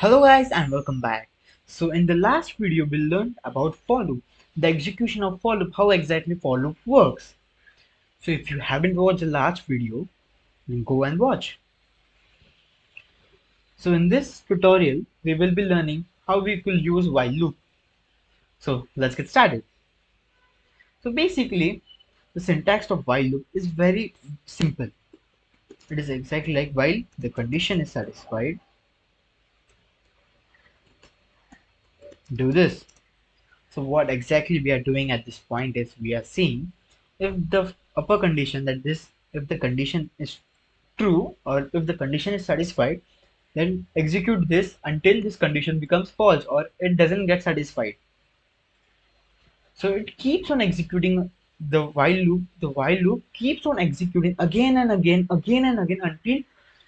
Hello guys and welcome back. So in the last video we learned about for loop, the execution of for loop, how exactly for loop works. So if you haven't watched the last video, then go and watch. So in this tutorial we will be learning how we could use while loop. So let's get started. So basically the syntax of while loop is very simple. It is exactly like while the condition is satisfied, do this. So what exactly we are doing at this point is we are seeing if the upper condition if the condition is true or if the condition is satisfied, then execute this until this condition becomes false or it doesn't get satisfied. So it keeps on executing the while loop. The while loop keeps on executing again and again and again until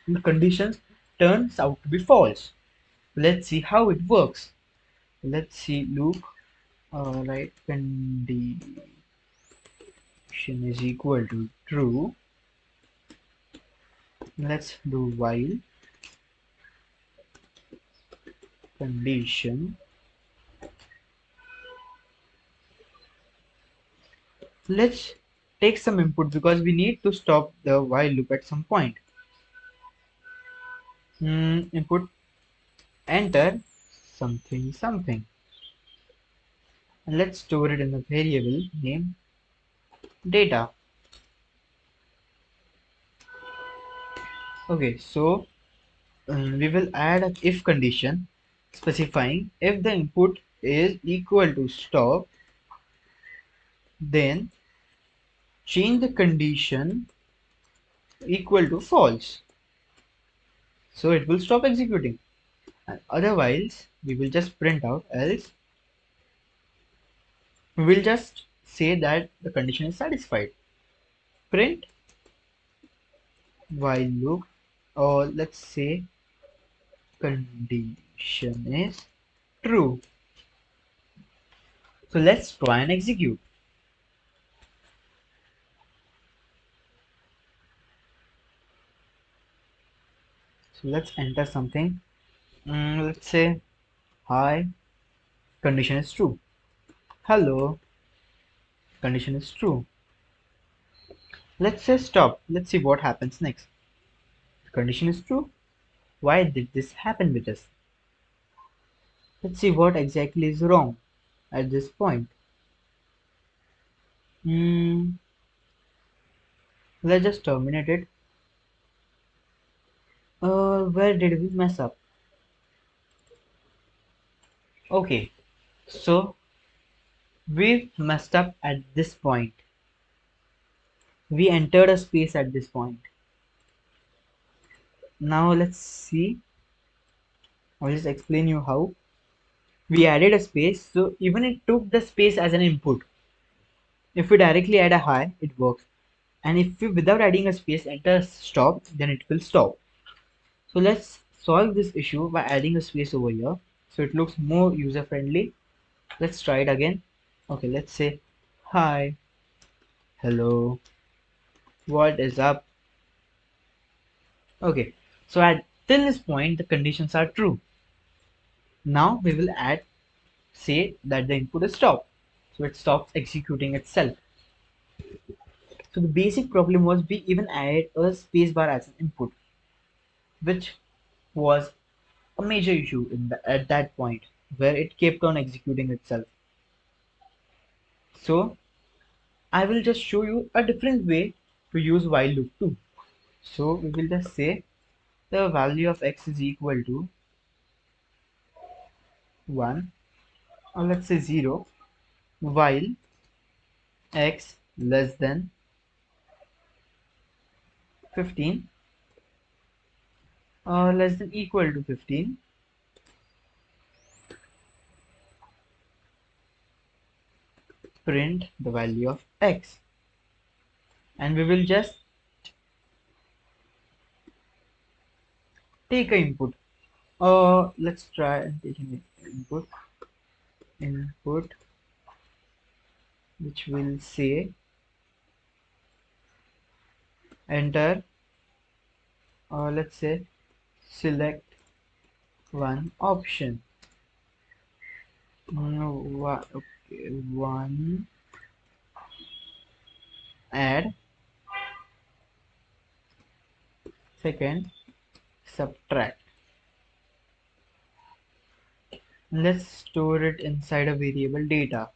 the conditions turns out to be false. Let's see how it works. Let's see loop right condition is equal to true. Let's do while condition. Let's take some input because we need to stop the while loop at some point. Input enter something something, and let's store it in the variable name data. Okay, so we will add an if condition specifying if the input is equal to stop, then change the condition equal to false, so it will stop executing, and otherwise we will just print out, else we will just say that the condition is satisfied. Print while loop, or let's say condition is true. So let's try and execute. So let's enter something. Let's say hi, condition is true. Hello, condition is true. Let's say stop. Let's see what happens next. Condition is true. Why did this happen with us? Let's see what exactly is wrong at this point. Hmm, let's just terminate it. Where did we mess up? Okay, so we messed up at this point. We entered a space at this point. Now let's see. I'll just explain you how. We added a space, so even it took the space as an input. If we directly add a hi, it works. And if we without adding a space enter stop, then it will stop. So let's solve this issue by adding a space over here. So it looks more user friendly. Let's try it again. Okay, let's say hi, hello, what is up? Okay, so at till this point the conditions are true. Now we will add, say that the input is stop, so it stops executing itself. So the basic problem was we even added a spacebar as an input, which was a major issue at that point where it kept on executing itself. So I will just show you a different way to use while loop too. So we will just say the value of x is equal to 1, or let's say 0, while x less than 15 or less than equal to 15, print the value of x, and we will just take a input. Let's try and take an input which will say enter, or let's say select one option. Okay, one add, second subtract. Let's store it inside a variable data.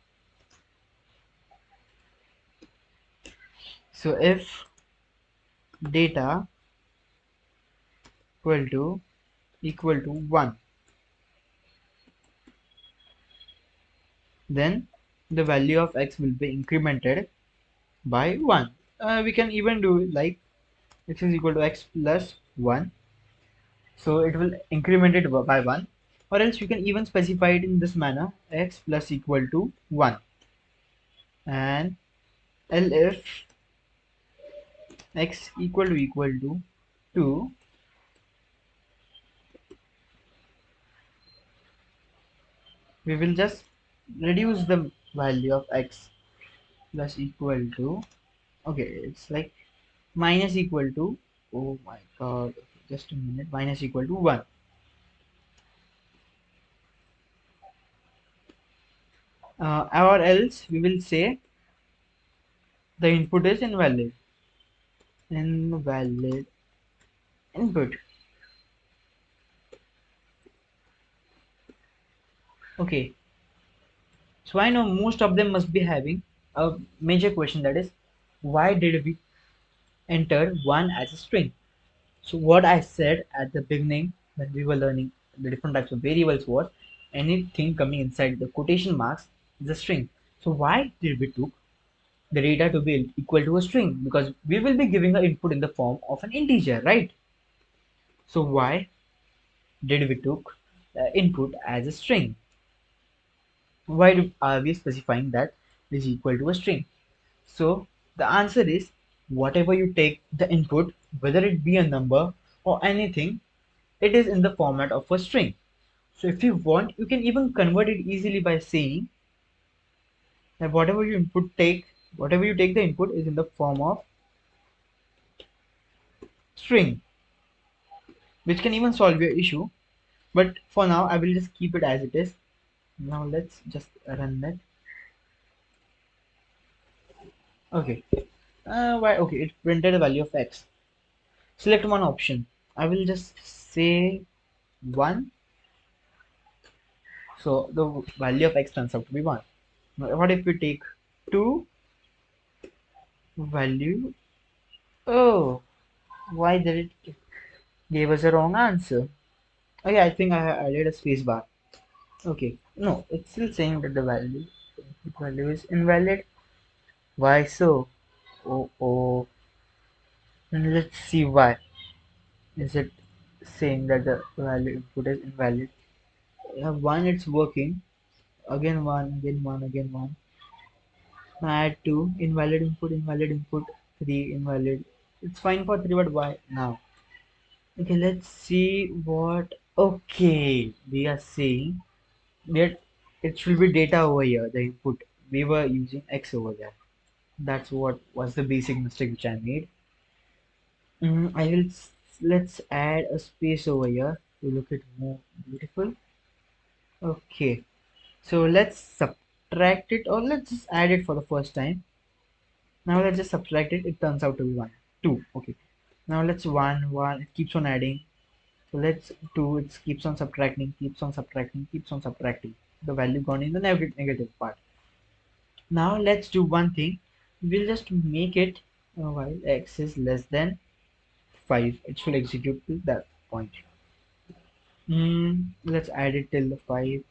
So if data equal to 1, then the value of x will be incremented by 1. We can even do it like x is equal to x plus 1, so it will increment it by 1, or else you can even specify it in this manner, x plus equal to 1, and if x equal to 2, we will just reduce the value of x plus equal to, okay, it's like minus equal to, oh my god, just a minute, minus equal to 1, or else we will say the input is invalid input. Okay, so I know most of them must be having a major question, that is, why did we enter 1 as a string? So what I said at the beginning when we were learning the different types of variables was anything coming inside the quotation marks is a string. So why did we took the data to be equal to a string? Because we will be giving an input in the form of an integer, right? So why did we took input as a string? Are we specifying that is equal to a string? So the answer is, whatever you take the input, whether it be a number or anything, it is in the format of a string. So if you want, you can even convert it easily by saying that whatever you take the input is in the form of string, which can even solve your issue. But for now, I will just keep it as it is. Now let's just run that. Okay. Why? Okay, it printed a value of x. Select one option. I will just say 1. So the value of x turns out to be 1. Now, what if we take 2 value? Oh, why did it give us a wrong answer? Okay, I think I added a space bar. Okay, no, it's still saying that the value is invalid. Why so? Oh, oh. And let's see why. Is it saying that the value input is invalid? One, it's working. Again one, again one, again one. Add two, invalid input, invalid input. Three, invalid. It's fine for three, but why now? Okay, let's see what. Okay, we are saying that it should be data over here, the input. We were using x over there. That's what was the basic mistake which I made. Let's add a space over here to look it more beautiful. Okay, so let's subtract it, or let's just add it for the first time. Now let's just subtract it. It turns out to be 1, 2. Okay, now let's 1, 1. It keeps on adding. So let's 2. It keeps on subtracting, keeps on subtracting, keeps on subtracting. The value gone in the negative part. Now let's do one thing. We'll just make it while x is less than 5. It should execute to that point. Let's add it till the 5.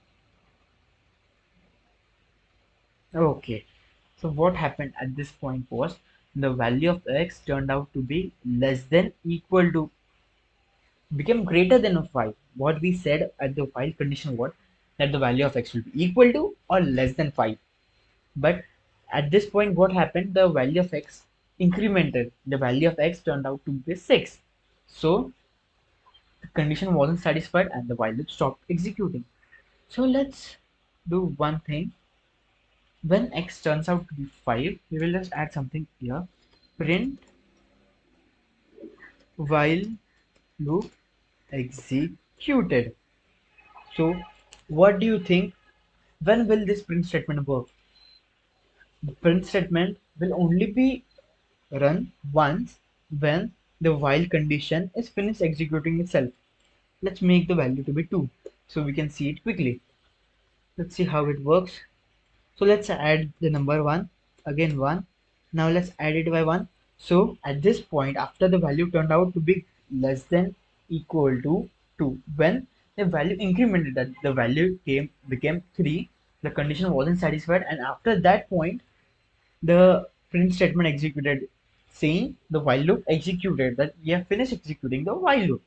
Okay. So what happened at this point was the value of x turned out to be less than equal to, became greater than a 5. What we said at the while condition was that the value of x will be equal to or less than 5. But at this point, what happened? The value of x incremented. The value of x turned out to be 6. So the condition wasn't satisfied and the while loop stopped executing. So let's do one thing. When x turns out to be 5, we will just add something here. Print while loop executed. So what do you think, when will this print statement work? The print statement will only be run once when the while condition is finished executing itself. Let's make the value to be 2 so we can see it quickly. Let's see how it works. So let's add the number 1, again 1. Now let's add it by 1. So at this point, after the value turned out to be less than equal to 2, when the value incremented, that the value became 3, the condition wasn't satisfied, and after that point the print statement executed, saying the while loop executed, that we have finished executing the while loop.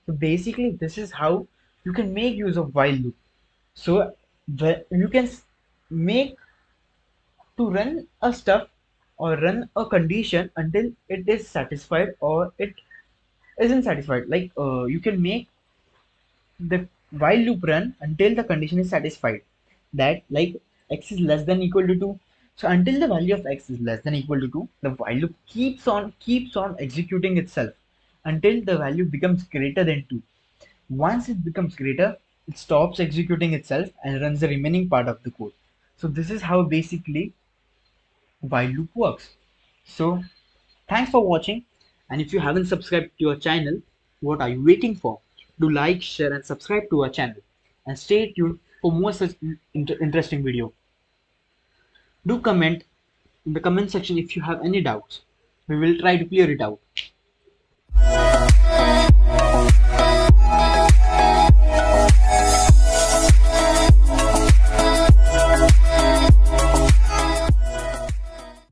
So basically this is how you can make use of while loop. So you can make to run a stuff or run a condition until it is satisfied or it isn't satisfied. Like you can make the while loop run until the condition is satisfied, that like x is less than equal to 2. So until the value of x is less than equal to 2, the while loop keeps on executing itself until the value becomes greater than 2. Once it becomes greater, it stops executing itself and runs the remaining part of the code. So this is how basically while loop works. So thanks for watching, and if you haven't subscribed to our channel, what are you waiting for? Do like, share and subscribe to our channel, and stay tuned for more such interesting video. Do comment in the comment section if you have any doubts. We will try to clear it out.